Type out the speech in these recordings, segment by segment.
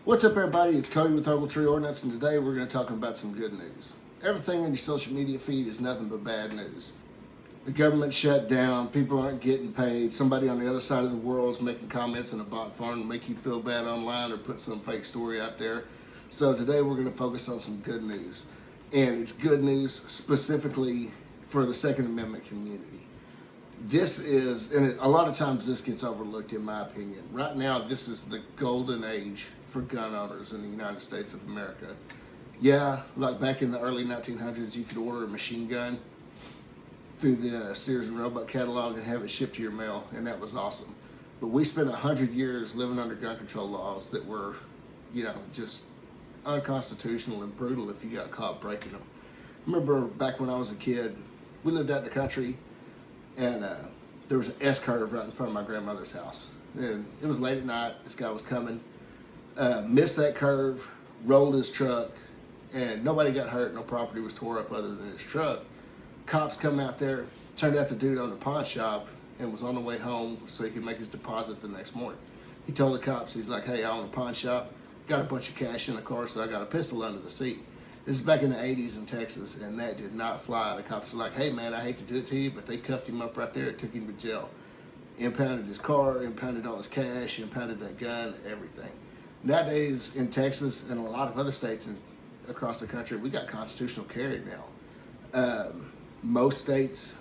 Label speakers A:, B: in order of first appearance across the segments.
A: What's up, everybody? It's Cody with Ogletree Ordnance, and today we're going to talk about some good news. Everything in your social media feed is nothing but bad news. The government shut down, people aren't getting paid, somebody on the other side of the world is making comments in a bot farm to make you feel bad online or put some fake story out there. So today we're going to focus on some good news. And it's good news specifically for the Second Amendment community. This is, and a lot of times this gets overlooked in my opinion. Right now, this is the golden age for gun owners in the United States of America. Yeah, like back in the early 1900s, you could order a machine gun through the Sears and Roebuck catalog and have it shipped to your mail, and that was awesome. But we spent 100 years living under gun control laws that were, just unconstitutional and brutal if you got caught breaking them. I remember back when I was a kid, we lived out in the country, and there was an S-curve right in front of my grandmother's house. And it was late at night, this guy was coming, missed that curve, rolled his truck, and nobody got hurt, no property was tore up other than his truck. Cops come out there, turned out the dude owned a pawn shop and was on the way home so he could make his deposit the next morning. He told the cops, he's like, hey, I own a pawn shop, got a bunch of cash in the car, so I got a pistol under the seat. This is back in the 80s in Texas, and that did not fly. The cops were like, hey man, I hate to do it to you, but they cuffed him up right there and took him to jail. Impounded his car, impounded all his cash, impounded that gun, everything. Nowadays in Texas and a lot of other states across the country, we got constitutional carry now. Most states,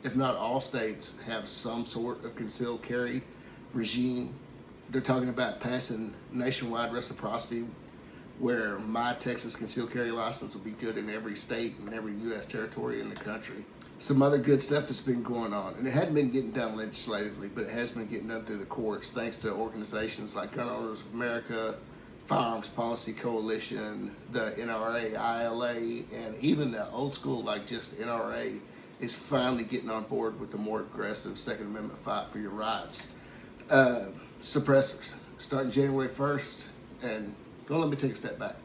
A: if not all states, have some sort of concealed carry regime. They're talking about passing nationwide reciprocity, where my Texas concealed carry license will be good in every state and every U.S. territory in the country. Some other good stuff that's been going on, and it hadn't been getting done legislatively, but it has been getting done through the courts thanks to organizations like Gun Owners of America, Firearms Policy Coalition, the NRA, ILA, and even the old school like just NRA is finally getting on board with the more aggressive Second Amendment fight for your rights. Suppressors, starting January 1st, and don't let me take a step back.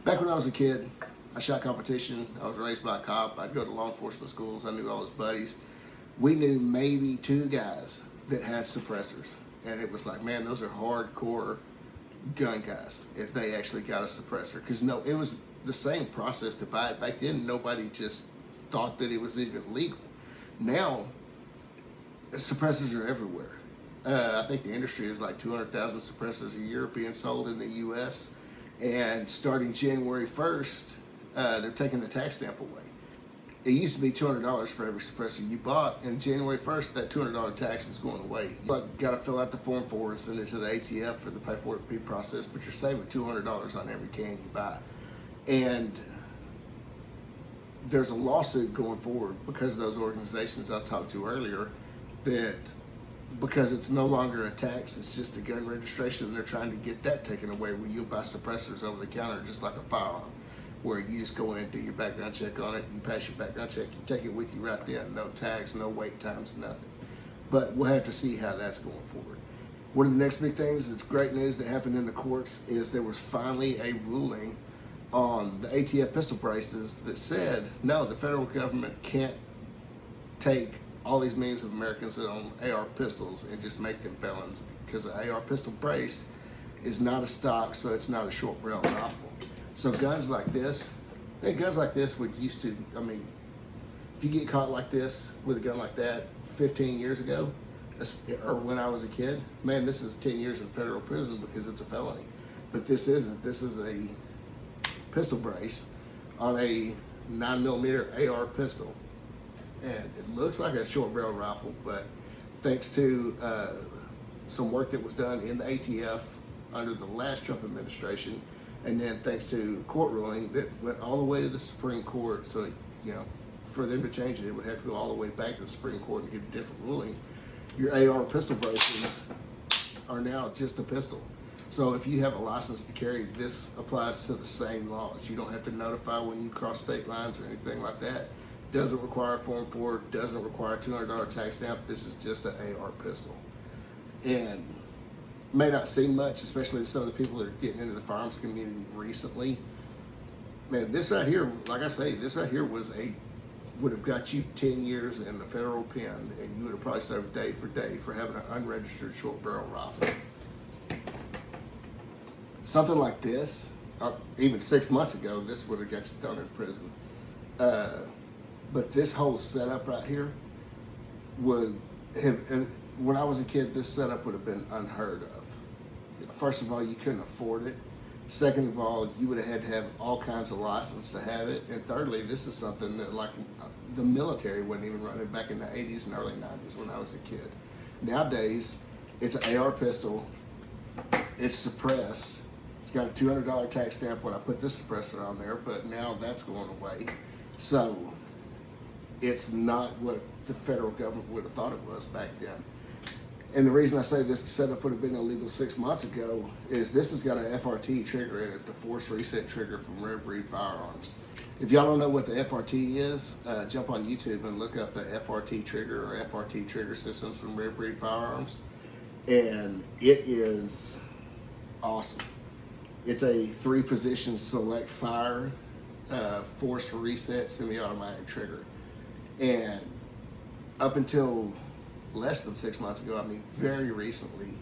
A: Back when I was a kid, I shot competition. I was raised by a cop. I'd go to law enforcement schools. I knew all his buddies. We knew maybe two guys that had suppressors. And it was like, man, those are hardcore gun guys if they actually got a suppressor. Because no, it was the same process to buy it. Back then, nobody just thought that it was even legal. Now, suppressors are everywhere. I think the industry is like 200,000 suppressors a year being sold in the U.S. And starting January 1st, they're taking the tax stamp away. It used to be $200 for every suppressor you bought, and January 1st, that $200 tax is going away. You got to fill out the Form 4 and send it to the ATF for the paperwork to be processed, but you're saving $200 on every can you buy. And there's a lawsuit going forward because of those organizations I talked to earlier that because it's no longer a tax, it's just a gun registration, and they're trying to get that taken away where you'll buy suppressors over the counter just like a firearm, where you just go in and do your background check on it, you pass your background check, you take it with you right then, no tax, no wait times, nothing. But we'll have to see how that's going forward. One of the next big things that's great news that happened in the courts is there was finally a ruling on the ATF pistol prices that said, no, the federal government can't take all these millions of Americans that own AR pistols and just make them felons, because an AR pistol brace is not a stock, so it's not a short barrel rifle. So guns like this would used to, if you get caught like this with a gun like that 15 years ago, or when I was a kid, man, this is 10 years in federal prison because it's a felony. But this isn't. This is a pistol brace on a 9mm AR pistol. And it looks like a short barrel rifle, but thanks to some work that was done in the ATF under the last Trump administration, and then thanks to court ruling that went all the way to the Supreme Court, so for them to change it, it would have to go all the way back to the Supreme Court and get a different ruling. Your AR pistol braces are now just a pistol. So if you have a license to carry, this applies to the same laws. You don't have to notify when you cross state lines or anything like that. Doesn't require Form 4, doesn't require a $200 tax stamp. This is just an AR pistol. And may not seem much, especially to some of the people that are getting into the firearms community recently. Man, this right here, like I say, this right here would have got you 10 years in the federal pen, and you would have probably served day for day for having an unregistered short barrel rifle. something like this, even 6 months ago, this would have got you thrown in prison. But this whole setup right here would have, and when I was a kid, this setup would have been unheard of. First of all, you couldn't afford it. Second of all, you would have had to have all kinds of license to have it. And thirdly, this is something that like the military wasn't even running back in the 80s and early 90s when I was a kid. Nowadays, it's an AR pistol. It's suppressed. It's got a $200 tax stamp when I put this suppressor on there, but now that's going away. So it's not what the federal government would have thought it was back then. And the reason I say this setup would have been illegal 6 months ago is this has got an FRT trigger in it, the force reset trigger from Rare Breed Firearms. If y'all don't know what the FRT is, jump on YouTube and look up the FRT trigger or FRT trigger systems from Rare Breed Firearms. And it is awesome. It's a 3-position select fire, force reset semi-automatic trigger. And up until less than 6 months ago, I mean very recently,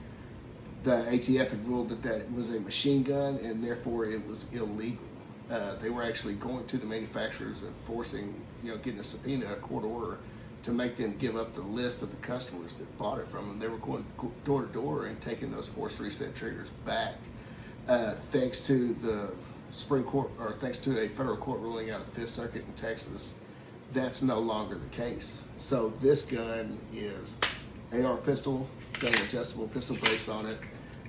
A: the ATF had ruled that it was a machine gun and therefore it was illegal. They were actually going to the manufacturers and forcing, getting a subpoena, a court order, to make them give up the list of the customers that bought it from them. They were going door to door and taking those force reset triggers back. Thanks to the Supreme Court, or thanks to a federal court ruling out of the 5th Circuit in Texas, that's no longer the case. So this gun is AR pistol, got an adjustable pistol base on it.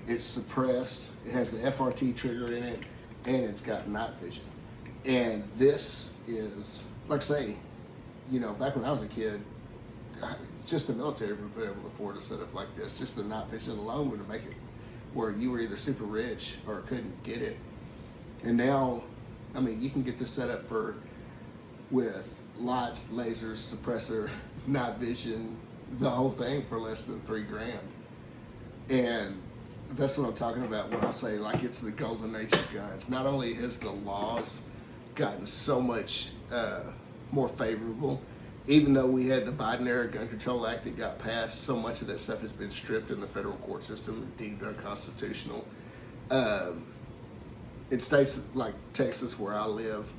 A: It's suppressed. It has the FRT trigger in it, and it's got night vision. And this is, like I say, back when I was a kid, just the military would have been able to afford a setup like this. Just the night vision alone would make it where you were either super rich or couldn't get it. And now, I mean, you can get this set up with lights, lasers, suppressor, night vision, the whole thing for less than $3,000. And that's what I'm talking about when I say like it's the golden age of guns. Not only has the laws gotten so much more favorable, even though we had the Biden era Gun Control Act that got passed, so much of that stuff has been stripped in the federal court system and deemed unconstitutional. In states like Texas, where I live,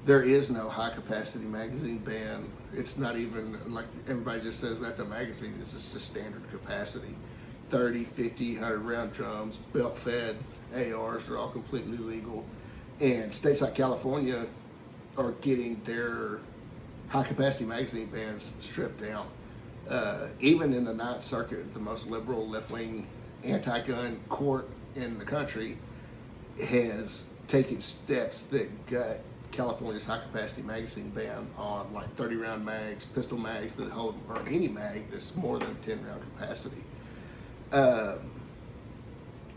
A: there is no high capacity magazine ban. It's not even like everybody just says that's a magazine. It's just a standard capacity. 30, 50, 100 round drums, belt fed ARs are all completely legal. And states like California are getting their high capacity magazine bans stripped down. Even in the 9th Circuit, the most liberal left-wing anti-gun court in the country has taken steps that gut California's high capacity magazine ban on like 30 round mags, pistol mags that hold, or any mag that's more than 10 round capacity.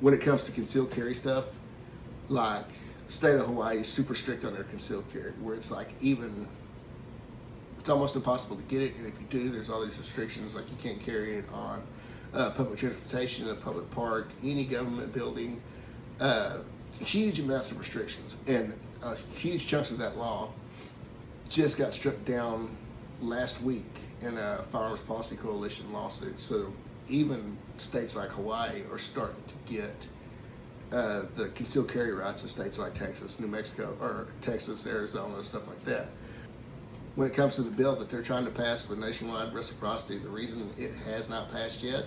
A: When it comes to concealed carry stuff, like the state of Hawaii is super strict on their concealed carry, where it's like it's almost impossible to get it, and if you do, there's all these restrictions, like you can't carry it on public transportation, a public park, any government building, huge amounts of restrictions, and huge chunks of that law just got struck down last week in a Firearms Policy Coalition lawsuit. So even states like Hawaii are starting to get the concealed carry rights of states like Texas, New Mexico, or Texas, Arizona, stuff like that. When it comes to the bill that they're trying to pass with nationwide reciprocity, the reason it has not passed yet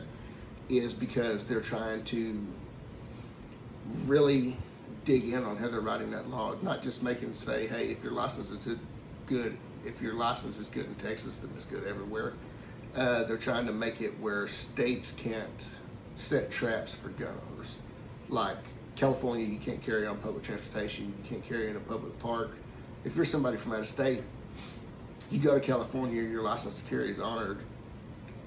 A: is because they're trying to really dig in on how they're writing that law, not just making say, hey, if your license is good, if your license is good in Texas, then it's good everywhere. They're trying to make it where states can't set traps for gun owners. Like California, you can't carry on public transportation, you can't carry in a public park. If you're somebody from out of state, you go to California, your license to carry is honored.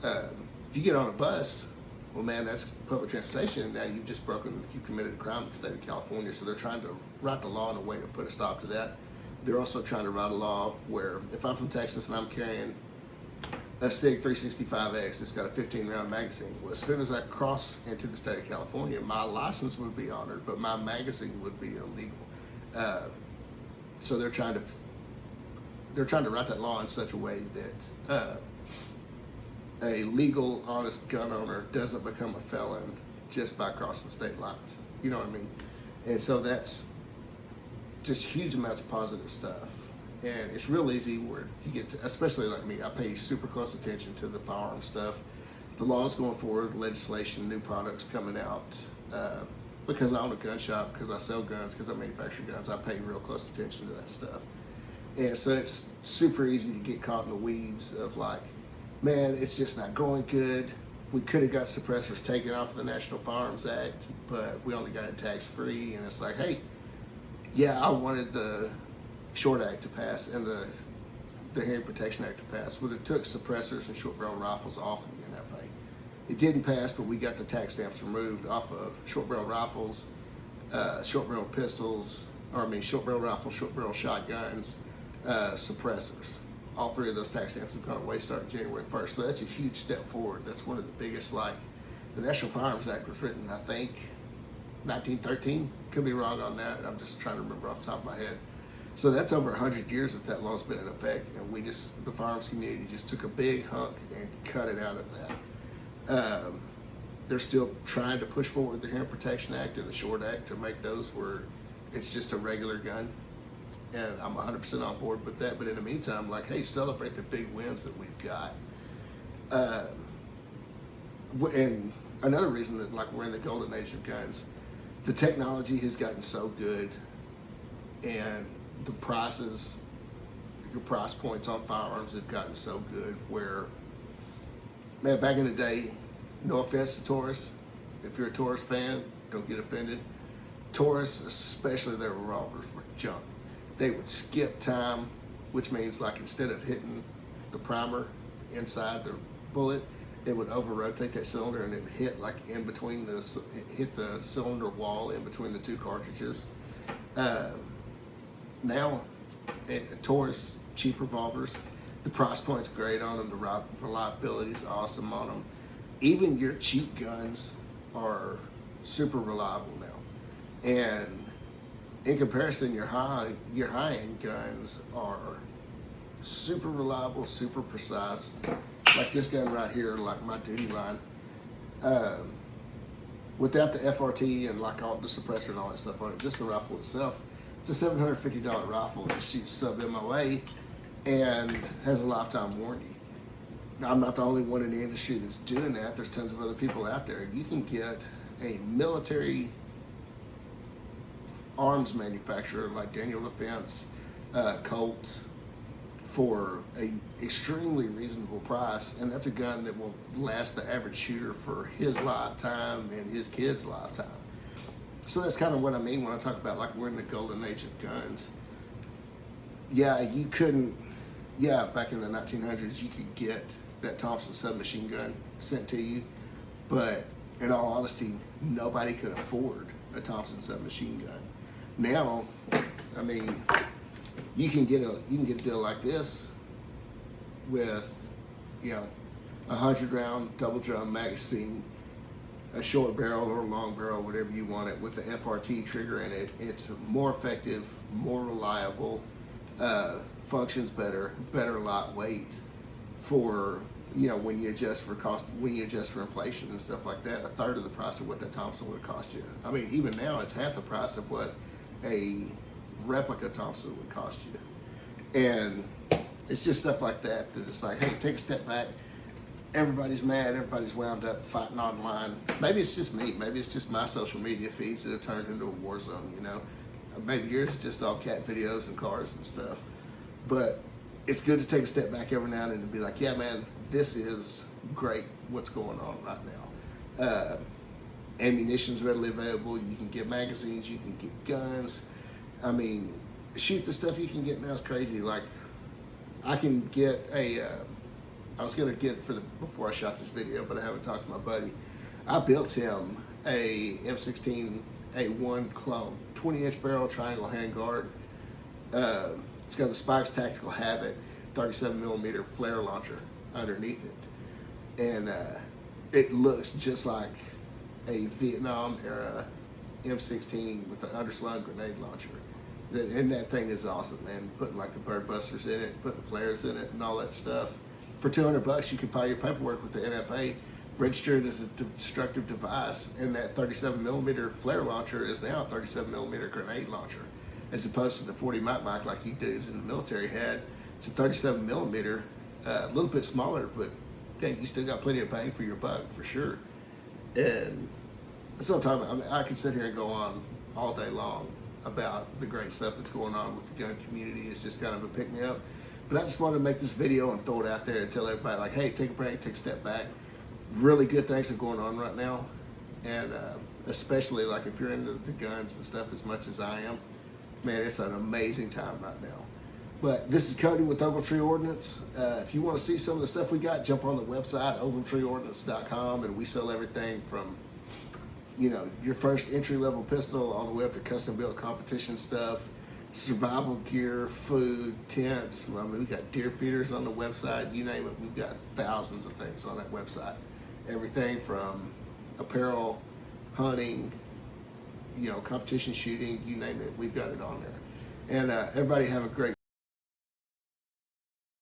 A: If you get on a bus, well, man, that's public transportation, and now you've committed a crime in the state of California. So they're trying to write the law in a way to put a stop to that. They're also trying to write a law where if I'm from Texas and I'm carrying a SIG 365X, it's got a 15-round magazine. Well, as soon as I cross into the state of California, my license would be honored, but my magazine would be illegal. So they're trying to write that law in such a way that a legal, honest gun owner doesn't become a felon just by crossing state lines. You know what I mean? And so that's just huge amounts of positive stuff. And it's real easy where you get to, especially like me, I pay super close attention to the firearm stuff, the laws going forward, the legislation, new products coming out. Because I own a gun shop, because I sell guns, because I manufacture guns, I pay real close attention to that stuff. And so it's super easy to get caught in the weeds of like, man, it's just not going good. We could have got suppressors taken off of the National Firearms Act, but we only got it tax-free. And it's like, hey, yeah, I wanted the Short Act to pass and the Hearing Protection Act to pass. Would have took suppressors and short barrel rifles off of the NFA. It didn't pass, but we got the tax stamps removed off of short barrel rifles, short barrel pistols, short barrel rifles, short barrel shotguns, suppressors. All three of those tax stamps have gone away starting January 1st. So that's a huge step forward. That's one of the biggest, like, the National Firearms Act was written, I think, 1913. Could be wrong on that. I'm just trying to remember off the top of my head. So that's over 100 years that law's been in effect. And the firearms community just took a big hunk and cut it out of that. They're still trying to push forward the Hearing Protection Act and the Short Act to make those where it's just a regular gun. And I'm 100% on board with that. But in the meantime, like, hey, celebrate the big wins that we've got. And another reason that, like, we're in the golden age of guns, the technology has gotten so good, and the prices, your price points on firearms have gotten so good where, man, back in the day, no offense to Taurus, if you're a Taurus fan, don't get offended. Taurus, especially their revolvers, were junk. They would skip time, which means, like, instead of hitting the primer inside the bullet, it would over rotate that cylinder and it would hit like in between hit the cylinder wall in between the two cartridges. Now, Taurus cheap revolvers, the price point's great on them, the reliability's awesome on them. Even your cheap guns are super reliable now, and in comparison, your high-end guns are super reliable, super precise. Like this gun right here, like my duty line, without the FRT and like all the suppressor and all that stuff on it, just the rifle itself, it's a $750 rifle that shoots sub-MOA and has a lifetime warranty. Now, I'm not the only one in the industry that's doing that. There's tons of other people out there. You can get a military arms manufacturer like Daniel Defense, Colt, for a extremely reasonable price, and that's a gun that will last the average shooter for his lifetime and his kids' lifetime. So that's kind of what I mean when I talk about, like, we're in the golden age of guns. Yeah, you couldn't, back in the 1900s, you could get that Thompson submachine gun sent to you, but in all honesty, nobody could afford a Thompson submachine gun. Now, I mean, you can get a deal like this with, a 100-round double drum magazine, a short barrel or long barrel, whatever you want it, with the FRT trigger in it. It's more effective, more reliable, functions better lightweight for, when you adjust for cost, when you adjust for inflation and stuff like that, a third of the price of what that Thompson would cost you. I mean, even now it's half the price of what a replica Thompson would cost you. And it's just stuff like that it's like, hey, take a step back. Everybody's mad, everybody's wound up fighting online. Maybe it's just me, maybe it's just my social media feeds that have turned into a war zone, Maybe yours is just all cat videos and cars and stuff. But it's good to take a step back every now and then and be like, yeah, man, this is great what's going on right now. Ammunition's readily available, you can get magazines, you can get guns. I mean, shoot, the stuff you can get now is crazy. Like, I can get I was gonna get it before I shot this video, but I haven't talked to my buddy. I built him a M16A1 clone, 20-inch barrel, triangle handguard. It's got the Spikes Tactical Havoc 37mm flare launcher underneath it. And it looks just like a Vietnam era M16 with an underslung grenade launcher. And that thing is awesome, man. Putting like the bird busters in it, putting flares in it and all that stuff. For $200, you can file your paperwork with the NFA, registered as a destructive device, and that 37 millimeter flare launcher is now a 37 millimeter grenade launcher, as opposed to the 40 Mach like you dudes in the military had. It's a 37 millimeter, a little bit smaller, but dang, you still got plenty of bang for your buck for sure. And that's what I'm talking about. I mean, I can sit here and go on all day long about the great stuff that's going on with the gun community. It's just kind of a pick me up. But I just wanted to make this video and throw it out there and tell everybody, like, hey, take a break, take a step back. Really good things are going on right now. And especially like if you're into the guns and stuff as much as I am, man, it's an amazing time right now. But this is Cody with Ogletree Ordnance. If you want to see some of the stuff we got, jump on the website, ogletreeordnance.com, and we sell everything from, you know, your first entry-level pistol all the way up to custom-built competition stuff, survival gear, food, tents. I mean, we got deer feeders on the website, you name it. We've got thousands of things on that website. Everything from apparel, hunting, you know, competition shooting, you name it, we've got it on there. And everybody have a great